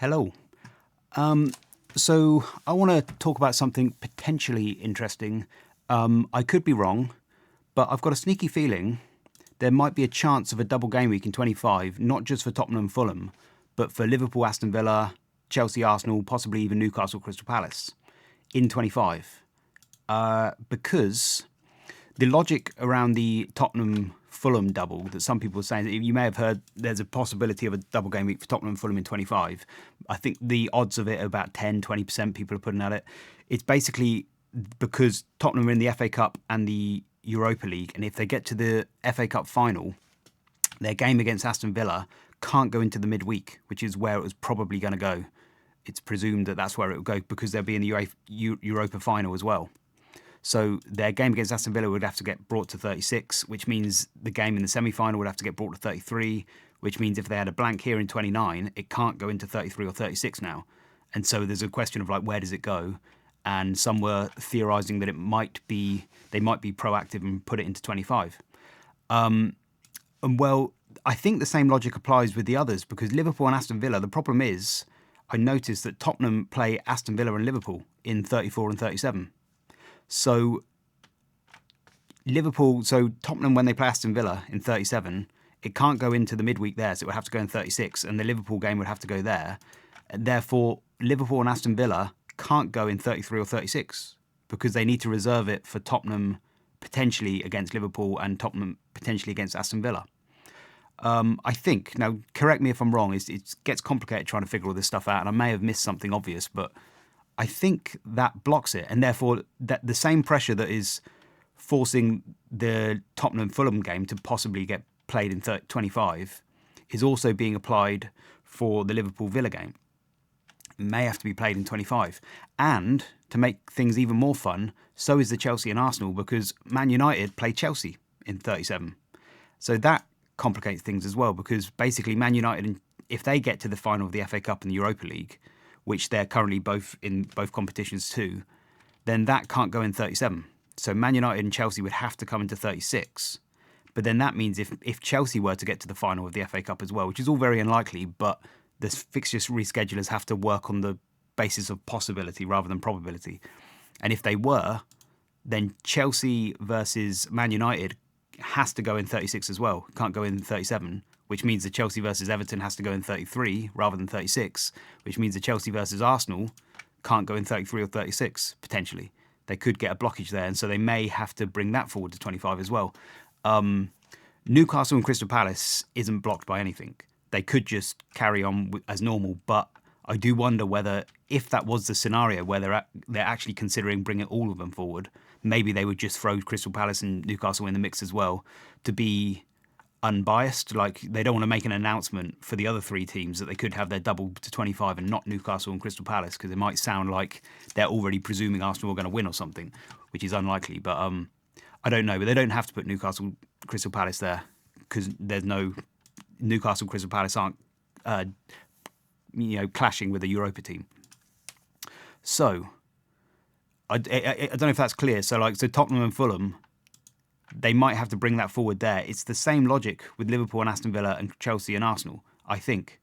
Hello. So I want to talk about something potentially interesting. I could be wrong, but I've got a sneaky feeling there might be a chance of a double game week in 25, not just for Tottenham and Fulham, but for Liverpool, Aston Villa, Chelsea, Arsenal, possibly even Newcastle, Crystal Palace in 25. Because the logic around the Tottenham Fulham double that some people are saying, that you may have heard there's a possibility of a double game week for Tottenham and Fulham in 25. I think the odds of it are about 10-20% people are putting at it. It's basically because Tottenham are in the FA Cup and the Europa League, and if they get to the FA Cup final, their game against Aston Villa can't go into the midweek, which is where it was probably going to go. It's presumed that that's where it will go because they'll be in the Europa final as well. So their game against Aston Villa would have to get brought to 36, which means the game in the semi-final would have to get brought to 33, which means if they had a blank here in 29, it can't go into 33 or 36 now. And so there's a question of like, where does it go? And some were theorising that they might be proactive and put it into 25. And well, I think the same logic applies with the others because Liverpool and Aston Villa, the problem is, I noticed that Tottenham play Aston Villa and Liverpool in 34 and 37. So Tottenham, when they play Aston Villa in 37, it can't go into the midweek there, so it would have to go in 36, and the Liverpool game would have to go there. And therefore, Liverpool and Aston Villa can't go in 33 or 36 because they need to reserve it for Tottenham potentially against Liverpool and Tottenham potentially against Aston Villa. I think, now correct me if I'm wrong, it gets complicated trying to figure all this stuff out, and I may have missed something obvious, but I think that blocks it, and therefore that the same pressure that is forcing the Tottenham Fulham game to possibly get played in 25 is also being applied for the Liverpool Villa game. It may have to be played in 25. And to make things even more fun, so is the Chelsea and Arsenal because Man United play Chelsea in 37. So that complicates things as well because basically Man United, if they get to the final of the FA Cup and the Europa League, which they're currently both in both competitions too, then that can't go in 37. So Man United and Chelsea would have to come into 36. But then that means if Chelsea were to get to the final of the FA Cup as well, which is all very unlikely, but the fixture reschedulers have to work on the basis of possibility rather than probability. And if they were, then Chelsea versus Man United has to go in 36 as well, can't go in 37, which means the Chelsea versus Everton has to go in 33 rather than 36, which means the Chelsea versus Arsenal can't go in 33 or 36, potentially. They could get a blockage there, and so they may have to bring that forward to 25 as well. Newcastle and Crystal Palace isn't blocked by anything. They could just carry on as normal, but I do wonder whether, if that was the scenario where they're actually considering bringing all of them forward, maybe they would just throw Crystal Palace and Newcastle in the mix as well to be unbiased. Like, they don't want to make an announcement for the other three teams that they could have their double to 25 and not Newcastle and Crystal Palace, because it might sound like they're already presuming Arsenal are going to win or something, which is unlikely. But I don't know. But they don't have to put Newcastle, Crystal Palace there because there's no Newcastle, Crystal Palace aren't clashing with a Europa team. So I don't know if that's clear. So Tottenham and Fulham, they might have to bring that forward there. It's the same logic with Liverpool and Aston Villa and Chelsea and Arsenal, I think.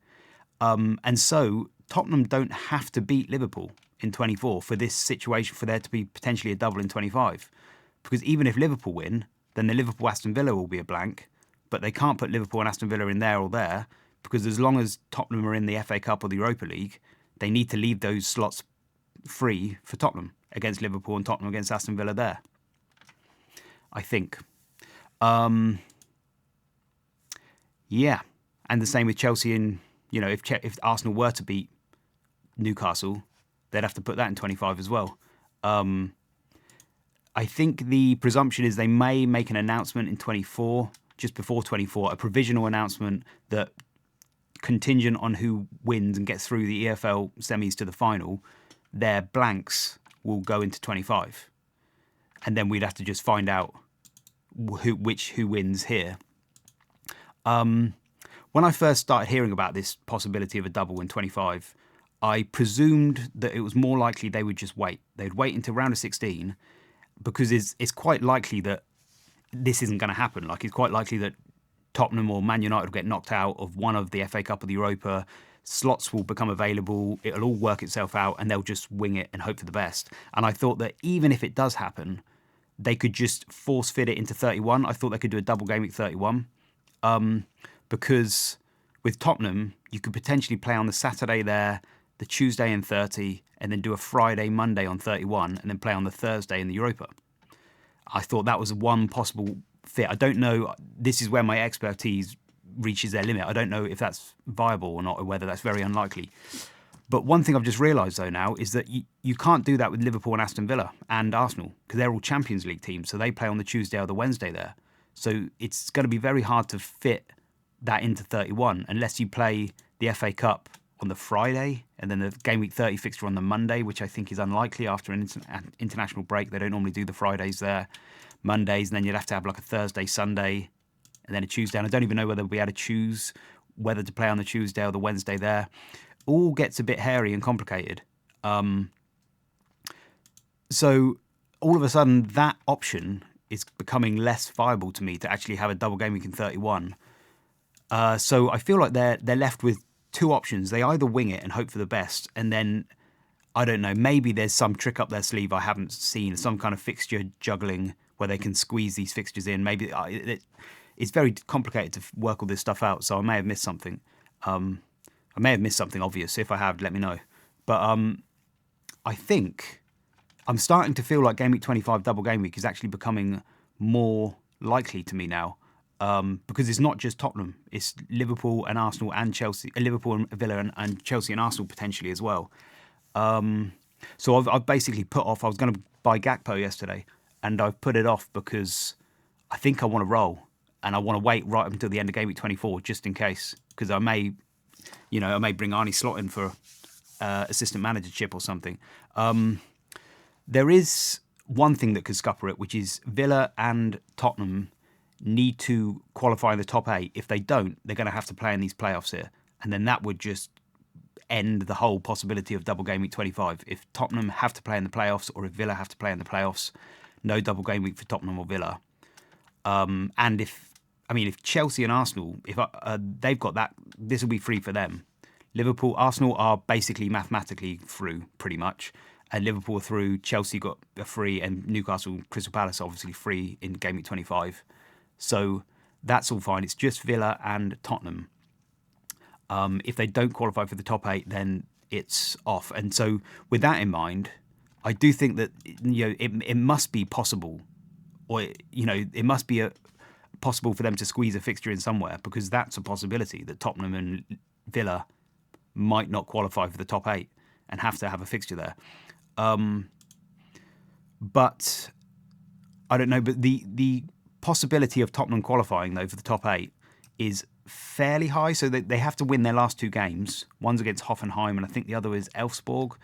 And so Tottenham don't have to beat Liverpool in 24 for this situation, for there to be potentially a double in 25. Because even if Liverpool win, then the Liverpool-Aston Villa will be a blank, but they can't put Liverpool and Aston Villa in there or there because as long as Tottenham are in the FA Cup or the Europa League, they need to leave those slots free for Tottenham against Liverpool and Tottenham against Aston Villa there, I think. Yeah, and the same with Chelsea. And if Arsenal were to beat Newcastle, they'd have to put that in 25 as well. I think the presumption is they may make an announcement in 24, just before 24, a provisional announcement that contingent on who wins and gets through the EFL semis to the final, their blanks will go into 25. And then we'd have to just find out who wins here. When I first started hearing about this possibility of a double in 25, I presumed that it was more likely they would just wait. They'd wait until round of 16 because it's quite likely that this isn't going to happen. Like, it's quite likely that Tottenham or Man United will get knocked out of one of the FA Cup or the Europa. slots will become available, it'll all work itself out, and they'll just wing it and hope for the best. And I thought that even if it does happen, they could just force fit it into 31. I thought they could do a double game week 31, because with Tottenham, you could potentially play on the Saturday there, the Tuesday in 30, and then do a Friday, Monday on 31, and then play on the Thursday in the Europa. I thought that was one possible fit. I don't know, this is where my expertise reaches their limit. I don't know if that's viable or not, or whether that's very unlikely. But one thing I've just realised though now is that you can't do that with Liverpool and Aston Villa and Arsenal, because they're all Champions League teams, so they play on the Tuesday or the Wednesday there. So it's going to be very hard to fit that into 31 unless you play the FA Cup on the Friday and then the Game Week 30 fixture on the Monday, which I think is unlikely after an international break. They don't normally do the Fridays there, Mondays, and then you'd have to have like a Thursday, Sunday, and then a Tuesday. And I don't even know whether we'll be able to choose whether to play on the Tuesday or the Wednesday there. All gets a bit hairy and complicated. So all of a sudden, that option is becoming less viable to me, to actually have a double game week in 31. So I feel like they're left with two options. They either wing it and hope for the best, and then, I don't know, maybe there's some trick up their sleeve I haven't seen, some kind of fixture juggling where they can squeeze these fixtures in. Maybe it's very complicated to work all this stuff out, so I may have missed something. I may have missed something obvious. If I have, let me know. But I think I'm starting to feel like Game Week 25 double game week is actually becoming more likely to me now, because it's not just Tottenham. It's Liverpool and Arsenal and Chelsea, Liverpool and Villa and Chelsea and Arsenal potentially as well. So I've basically put off. I was going to buy Gakpo yesterday, and I've put it off because I think I want to roll, and I want to wait right up until the end of Game Week 24 just in case, because I may bring Arne Slot in for assistant managership or something. There is one thing that could scupper it, which is Villa and Tottenham need to qualify in the top 8. If they don't, they're going to have to play in these playoffs here, and then that would just end the whole possibility of double game week 25. If Tottenham have to play in the playoffs, or if Villa have to play in the playoffs, no double game week for Tottenham or Villa. And if Chelsea and Arsenal, if they've got that, this will be free for them. Liverpool, Arsenal are basically mathematically through, pretty much, and Liverpool are through. Chelsea got a free, and Newcastle, Crystal Palace obviously free in Game Week 25. So that's all fine. It's just Villa and Tottenham. If they don't qualify for the top 8, then it's off. And so with that in mind, I do think that it must be possible, or it must be possible for them to squeeze a fixture in somewhere, because that's a possibility that Tottenham and Villa might not qualify for the top 8 and have to have a fixture there. But I don't know. But the possibility of Tottenham qualifying though for the top 8 is fairly high. So they have to win their last 2 games. One's against Hoffenheim, and I think the other is Elfsborg.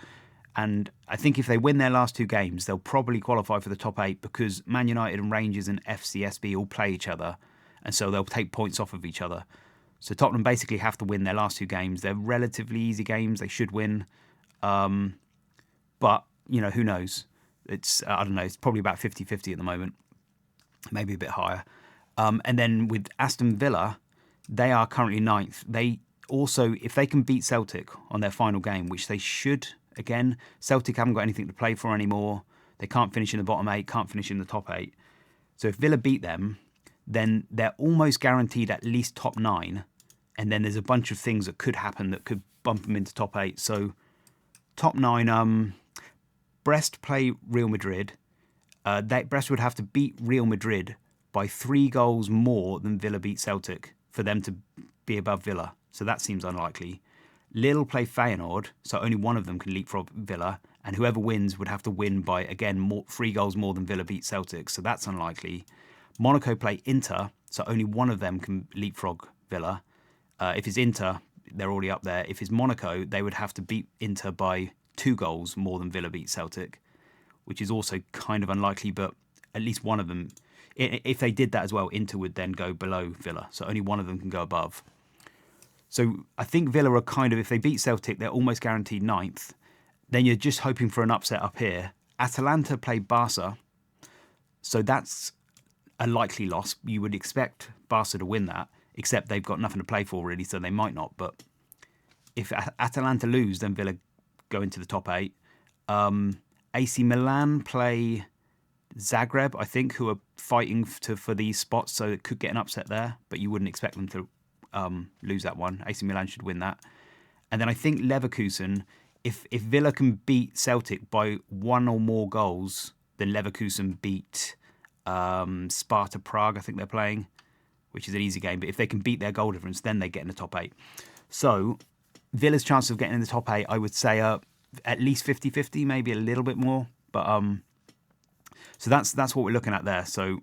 And I think if they win their last 2 games, they'll probably qualify for the top 8, because Man United and Rangers and FCSB all play each other, and so they'll take points off of each other. So Tottenham basically have to win their last 2 games. They're relatively easy games. They should win. But, who knows? I don't know, it's probably about 50-50 at the moment, maybe a bit higher. And then with Aston Villa, they are currently 9th. They also, if they can beat Celtic on their final game, which they should. Again, Celtic haven't got anything to play for anymore. They can't finish in the bottom 8, can't finish in the top 8. So if Villa beat them, then they're almost guaranteed at least top 9. And then there's a bunch of things that could happen that could bump them into top 8. So top 9, Brest play Real Madrid. Brest would have to beat Real Madrid by 3 goals more than Villa beat Celtic for them to be above Villa. So that seems unlikely. Lille play Feyenoord, so only one of them can leapfrog Villa, and whoever wins would have to win by, again, 3 goals more than Villa beat Celtic, so that's unlikely. Monaco play Inter, so only one of them can leapfrog Villa. If it's Inter, they're already up there. If it's Monaco, they would have to beat Inter by 2 goals more than Villa beat Celtic, which is also kind of unlikely, but at least one of them, if they did that as well, Inter would then go below Villa, so only one of them can go above. So I think Villa are kind of, if they beat Celtic, they're almost guaranteed 9th. Then you're just hoping for an upset up here. Atalanta play Barca, so that's a likely loss. You would expect Barca to win that, except they've got nothing to play for really, so they might not. But if Atalanta lose, then Villa go into the top 8. AC Milan play Zagreb, I think, who are fighting for these spots, so it could get an upset there, but you wouldn't expect them to lose that one. AC Milan should win that. And then I think Leverkusen, if Villa can beat Celtic by 1 or more goals, then Leverkusen beat Sparta Prague, I think they're playing, which is an easy game. But if they can beat their goal difference, then they get in the top 8. So Villa's chance of getting in the top 8, I would say at least 50-50, maybe a little bit more. But so that's what we're looking at there. So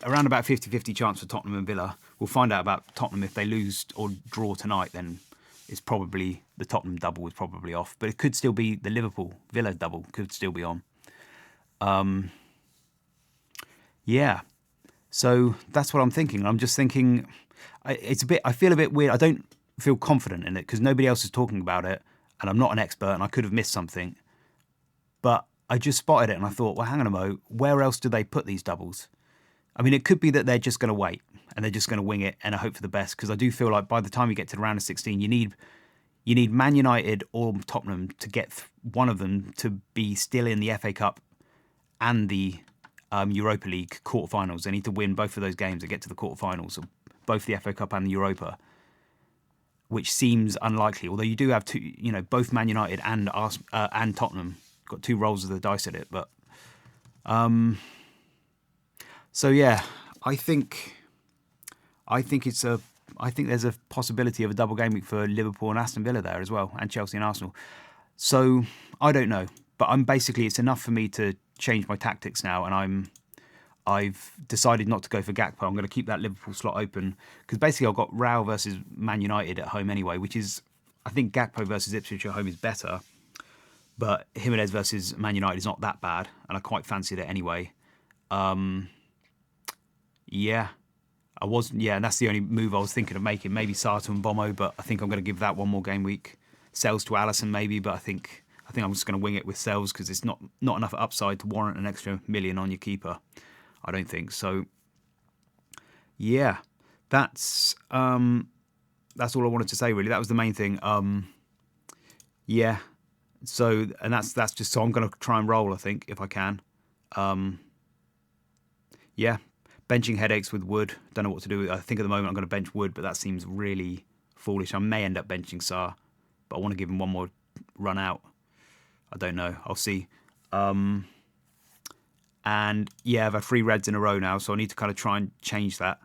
around about 50-50 chance for Tottenham and Villa. We'll find out about Tottenham if they lose or draw tonight. Then it's probably the Tottenham double is probably off, but it could still be the Liverpool Villa double could still be on. Yeah. So that's what I'm thinking. I'm just thinking, I feel a bit weird. I don't feel confident in it because nobody else is talking about it, and I'm not an expert, and I could have missed something. But I just spotted it, and I thought, well, hang on a mo, where else do they put these doubles? I mean, it could be that they're just going to wait, and they're just going to wing it, and I hope for the best, because I do feel like by the time you get to the round of 16, you need Man United or Tottenham to get one of them to be still in the FA Cup and the Europa League quarterfinals. They need to win both of those games to get to the quarterfinals of both the FA Cup and the Europa, which seems unlikely. Although you do have two, both Man United and Tottenham got 2 rolls of the dice at it. But so yeah, I think there's a possibility of a double game week for Liverpool and Aston Villa there as well, and Chelsea and Arsenal. So I don't know, but it's enough for me to change my tactics now, and I've decided not to go for Gakpo. I'm going to keep that Liverpool slot open because basically I've got Real versus Man United at home anyway, which is, I think Gakpo versus Ipswich at home is better, but Jimenez versus Man United is not that bad, and I quite fancied it anyway. Yeah. And that's the only move I was thinking of making. Maybe Sato and Bomo, but I think I'm going to give that one more game week. Sells to Alisson maybe, but I think I'm just going to wing it with Sells because it's not enough upside to warrant an extra $1 million on your keeper. I don't think so. Yeah, that's all I wanted to say really. That was the main thing. Yeah. So that's just so I'm going to try and roll. I think if I can. Yeah. Benching headaches with Wood. Don't know what to do. I think at the moment I'm going to bench Wood, but that seems really foolish. I may end up benching Sarr, but I want to give him one more run out. I don't know. I'll see. And yeah, I've had 3 reds in a row now, so I need to kind of try and change that.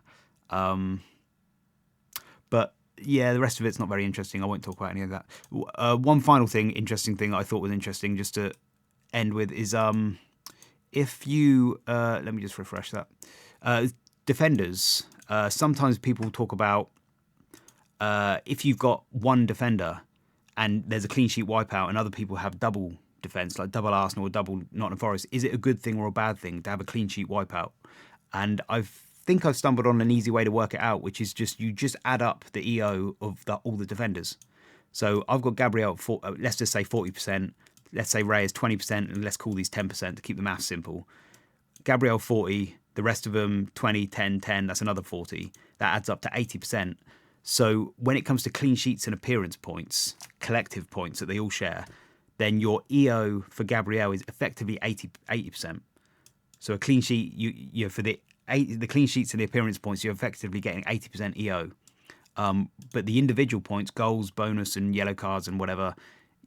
But yeah, the rest of it's not very interesting. I won't talk about any of that. One final thing, interesting thing I thought was interesting, just to end with, is if you let me just refresh that. Defenders. Sometimes people talk about if you've got one defender and there's a clean sheet wipeout and other people have double defence, like double Arsenal or double Nottingham Forest, is it a good thing or a bad thing to have a clean sheet wipeout? And I think I've stumbled on an easy way to work it out, which is you just add up the EO of all the defenders. So I've got Gabriel at let's just say 40%, let's say Ray is 20%, and let's call these 10% to keep the maths simple. Gabriel 40, the rest of them 20, 10, 10, that's another 40. That adds up to 80%. So when it comes to clean sheets and appearance points, collective points that they all share, then your EO for Gabriel is effectively 80%. So a clean sheet, you for the clean sheets and the appearance points, you're effectively getting 80% EO. But the individual points, goals, bonus, and yellow cards and whatever,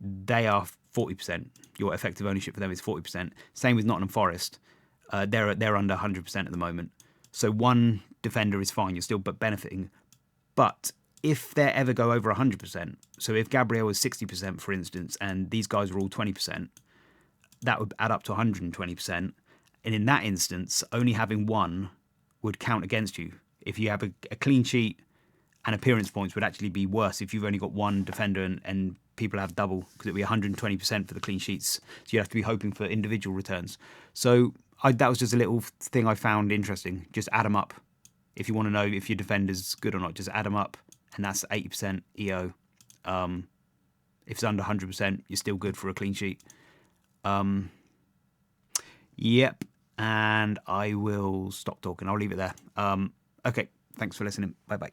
they are 40%. Your effective ownership for them is 40%. Same with Nottingham Forest. They're under 100% at the moment. So one defender is fine. You're still benefiting. But if they ever go over 100%, so if Gabriel is 60%, for instance, and these guys are all 20%, that would add up to 120%. And in that instance, only having one would count against you. If you have a clean sheet, and appearance points would actually be worse if you've only got one defender and people have double, because it would be 120% for the clean sheets. So you have to be hoping for individual returns. So that was just a little thing I found interesting. Just add them up. If you want to know if your defender's good or not, just add them up, and that's 80% EO. If it's under 100%, you're still good for a clean sheet. Yep, and I will stop talking. I'll leave it there. Okay, thanks for listening. Bye-bye.